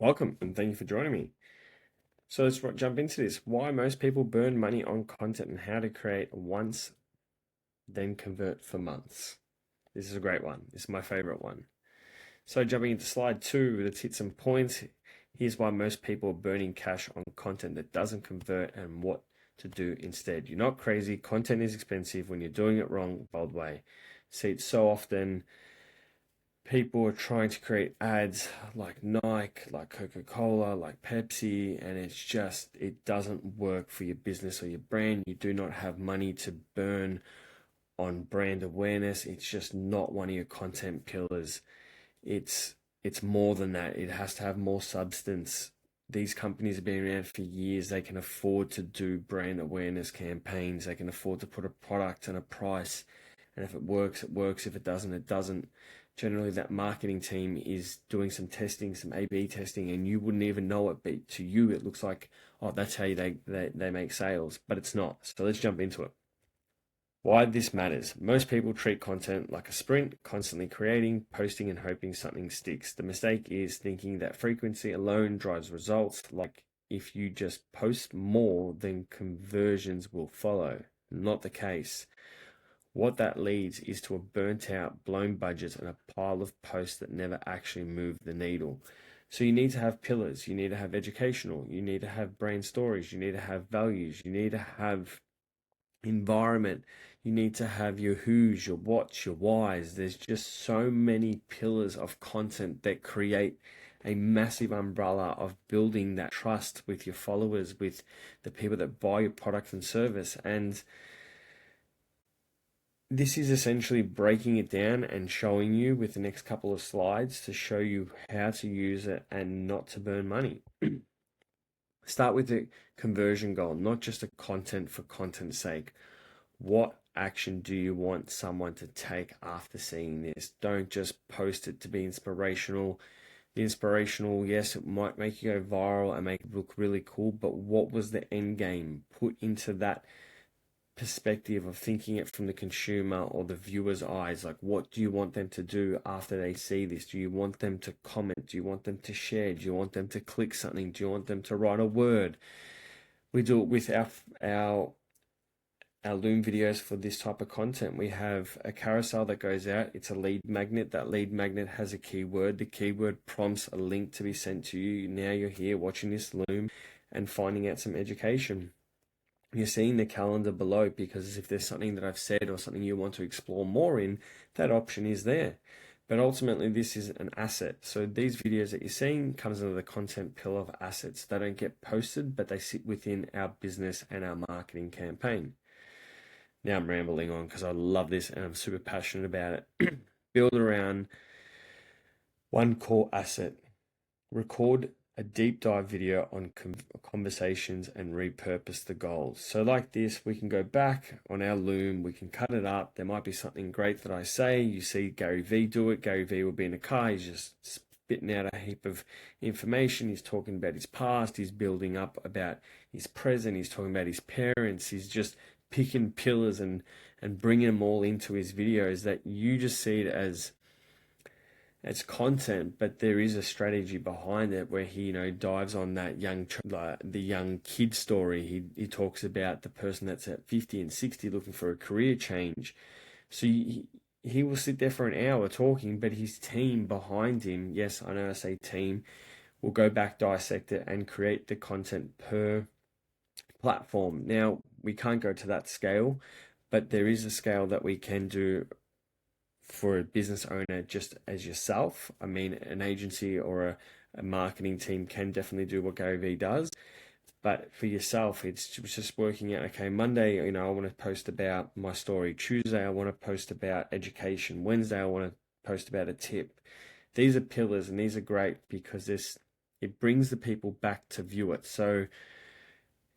Welcome and thank you for joining me. So let's jump into this. Why most people burn money on content and how to create once, then convert for months. This is a great one. This is my favorite one. So jumping into slide 2, let's hit some points. Here's why most people are burning cash on content that doesn't convert and what to do instead. You're not crazy. Content is expensive when you're doing it wrong, bold way. See it so often. People are trying to create ads like Nike, like Coca-Cola, like Pepsi, and it doesn't work for your business or your brand. You do not have money to burn on brand awareness. It's just not one of your content pillars. It's more than that. It has to have more substance. These companies have been around for years. They can afford to do brand awareness campaigns. They can afford to put a product and a price. And if it works, it works. If it doesn't, it doesn't. Generally, that marketing team is doing some testing, some A/B testing, and you wouldn't even know it. But to you, it looks like, oh, that's how they make sales. But it's not. So let's jump into it. Why this matters. Most people treat content like a sprint, constantly creating, posting, and hoping something sticks. The mistake is thinking that frequency alone drives results. Like if you just post more, then conversions will follow. Not the case. What that leads is to a burnt out, blown budget and a pile of posts that never actually move the needle. So you need to have pillars. You need to have educational. You need to have brand stories. You need to have values. You need to have environment. You need to have your who's, your what's, your why's. There's just so many pillars of content that create a massive umbrella of building that trust with your followers, with the people that buy your product and service. And this is essentially breaking it down and showing you with the next couple of slides to show you how to use it and not to burn money. Start with the conversion goal, not just a content for content's sake. What action do you want someone to take after seeing this? Don't just post it to be inspirational. The inspirational, yes, it might make you go viral and make it look really cool, but what was the end game? Put into that perspective of thinking it from the consumer or the viewer's eyes. Like, what do you want them to do after they see this? Do you want them to comment? Do you want them to share? Do you want them to click something? Do you want them to write a word? We do it with our Loom videos for this type of content. We have a carousel that goes out. It's a lead magnet. That lead magnet has a keyword. The keyword prompts a link to be sent to you. Now you're here watching this Loom and finding out some education. You're seeing the calendar below because if there's something that I've said or something you want to explore more in, that option is there. But ultimately, this is an asset. So these videos that you're seeing comes under the content pillar of assets. They don't get posted, but they sit within our business and our marketing campaign. Now I'm rambling on because I love this and I'm super passionate about it. Build around one core asset. Record a deep dive video on conversations and repurpose the goals. So like this, we can go back on our Loom, we can cut it up. There might be something great that I say. You see Gary Vee do it. Gary Vee will be in a car. He's just spitting out a heap of information. He's talking about his past. He's building up about his present. He's talking about his parents. He's just picking pillars and bringing them all into his videos that you just see it as content, but there is a strategy behind it where he, dives on that the young kid story. He talks about the person that's at 50 and 60 looking for a career change. So he will sit there for an hour talking, but his team behind him, yes, I know I say team, will go back, dissect it, and create the content per platform. Now, we can't go to that scale, but there is a scale that we can do for a business owner just as yourself. I mean, an agency or a marketing team can definitely do what Gary Vee does. But for yourself, it's just working out, okay, Monday, I want to post about my story. Tuesday, I want to post about education. Wednesday, I want to post about a tip. These are pillars and these are great because it brings the people back to view it. So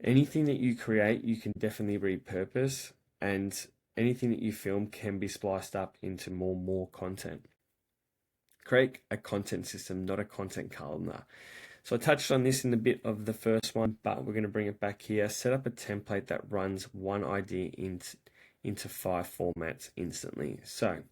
anything that you create, you can definitely repurpose, and anything that you film can be spliced up into more content. Create a content system, not a content calendar. So I touched on this in a bit of the first one, but we're going to bring it back here. Set up a template that runs one idea into 5 formats instantly. So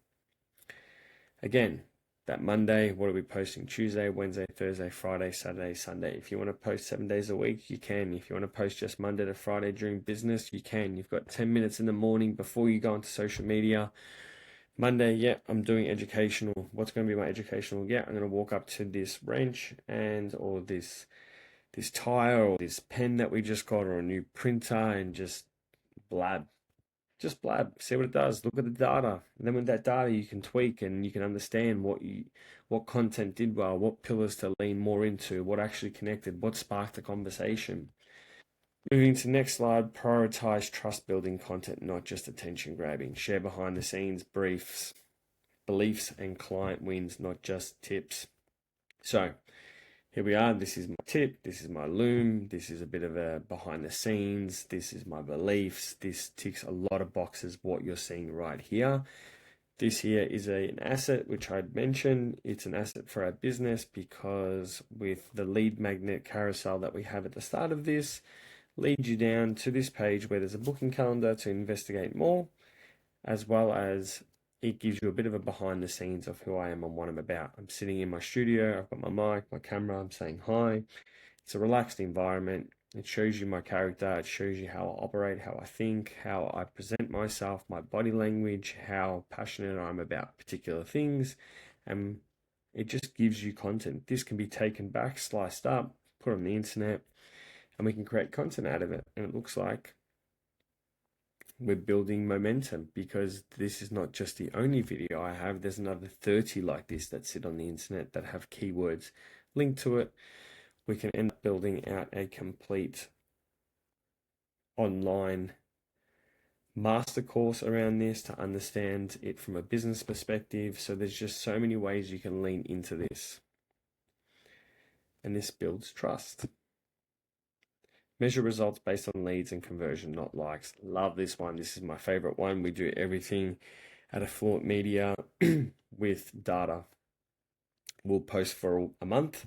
again, that Monday, what are we posting? Tuesday, Wednesday, Thursday, Friday, Saturday, Sunday. If you want to post 7 days a week, you can. If you want to post just Monday to Friday during business, you can. You've got 10 minutes in the morning before you go onto social media. Monday, yeah, I'm doing educational. What's going to be my educational? Yeah, I'm going to walk up to this wrench or this tire or this pen that we just got or a new printer and just blab. Just blab, see what it does. Look at the data. And then with that data you can tweak and you can understand what content did well, what pillars to lean more into, what actually connected, what sparked the conversation. Moving to the next slide, prioritize trust building content, not just attention grabbing. Share behind the scenes briefs, beliefs and client wins, not just tips. So here we are. This is my tip. This is my loom. This is a bit of a behind the scenes. This is my beliefs. This ticks a lot of boxes, what you're seeing right here. This here is an asset, which I'd mentioned. It's an asset for our business because with the lead magnet carousel that we have at the start of this, leads you down to this page where there's a booking calendar to investigate more, as well as it gives you a bit of a behind the scenes of who I am and what I'm about. I'm sitting in my studio, I've got my mic, my camera, I'm saying hi. It's a relaxed environment. It shows you my character, it shows you how I operate, how I think, how I present myself, my body language, how passionate I'm about particular things, and it just gives you content. This can be taken back, sliced up, put on the internet, and we can create content out of it. And it looks like we're building momentum because this is not just the only video I have. There's another 30 like this that sit on the internet that have keywords linked to it. We can end up building out a complete online master course around this to understand it from a business perspective. So there's just so many ways you can lean into this. And this builds trust. Measure results based on leads and conversion, not likes. Love this one. This is my favorite one. We do everything at Affluent Media with data. We'll post for a month.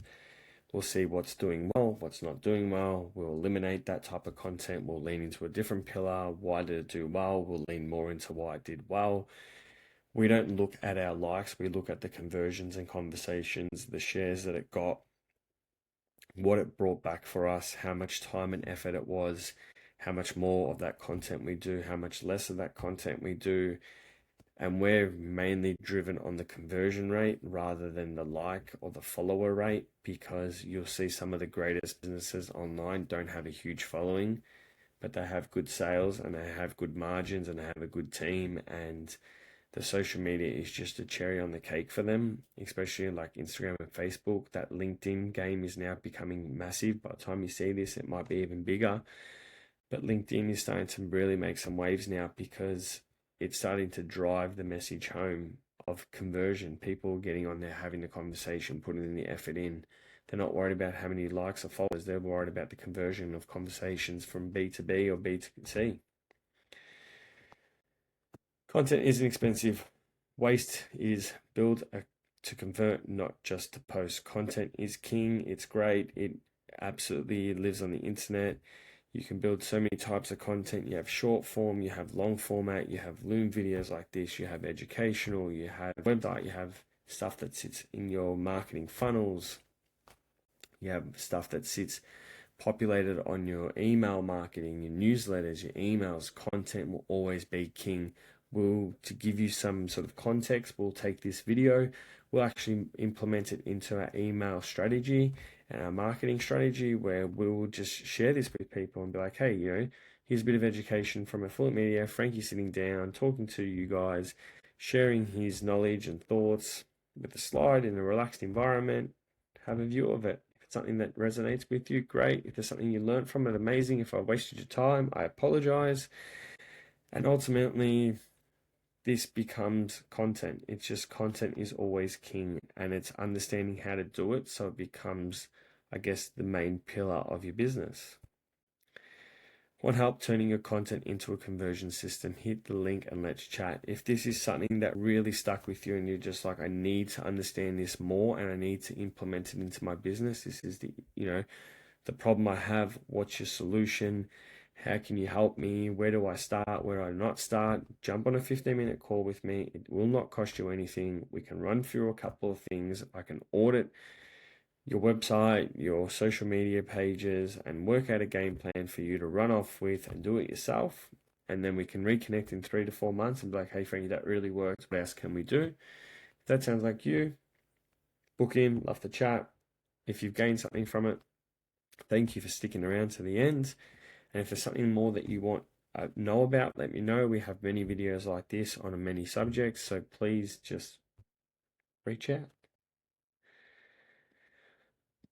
We'll see what's doing well, what's not doing well. We'll eliminate that type of content. We'll lean into a different pillar. Why did it do well? We'll lean more into why it did well. We don't look at our likes. We look at the conversions and conversations, the shares that it got, what it brought back for us, how much time and effort it was, how much more of that content we do, how much less of that content we do. And we're mainly driven on the conversion rate rather than the like or the follower rate, because you'll see some of the greatest businesses online don't have a huge following, but they have good sales and they have good margins and they have a good team, and the social media is just a cherry on the cake for them, especially like Instagram and Facebook. That LinkedIn game is now becoming massive. By the time you see this, it might be even bigger. But LinkedIn is starting to really make some waves now because it's starting to drive the message home of conversion. People getting on there, having the conversation, putting in the effort in. They're not worried about how many likes or followers. They're worried about the conversion of conversations from B to B or B to C. Content isn't expensive. Waste is build to convert, not just to post. Content is king. It's great. It absolutely lives on the internet. You can build so many types of content. You have short form, you have long format, you have Loom videos like this, you have educational, you have website, you have stuff that sits in your marketing funnels. You have stuff that sits populated on your email marketing, your newsletters, your emails. Content will always be king. To give you some sort of context, we'll take this video, we'll actually implement it into our email strategy and our marketing strategy, where we'll just share this with people and be like, hey, here's a bit of education from Affluent Media. Frankie sitting down, talking to you guys, sharing his knowledge and thoughts with a slide in a relaxed environment. Have a view of it. If it's something that resonates with you, great. If there's something you learned from it, amazing. If I wasted your time, I apologize. And ultimately, this becomes content. It's just content is always king, and it's understanding how to do it so it becomes, I guess, the main pillar of your business. Want help turning your content into a conversion system? Hit the link and let's chat. If this is something that really stuck with you and you're just like, I need to understand this more and I need to implement it into my business, this is the problem I have, what's your solution? How can you help me? Where do I start? Where do I not start? Jump on a 15-minute call with me. It will not cost you anything. We can run through a couple of things. I can audit your website, your social media pages, and work out a game plan for you to run off with and do it yourself. And then we can reconnect in 3 to 4 months and be like, hey, Frankie, that really works. What else can we do? If that sounds like you, book in, love to chat. If you've gained something from it, thank you for sticking around to the end. And if there's something more that you want know about, let me know. We have many videos like this on many subjects, so please just reach out.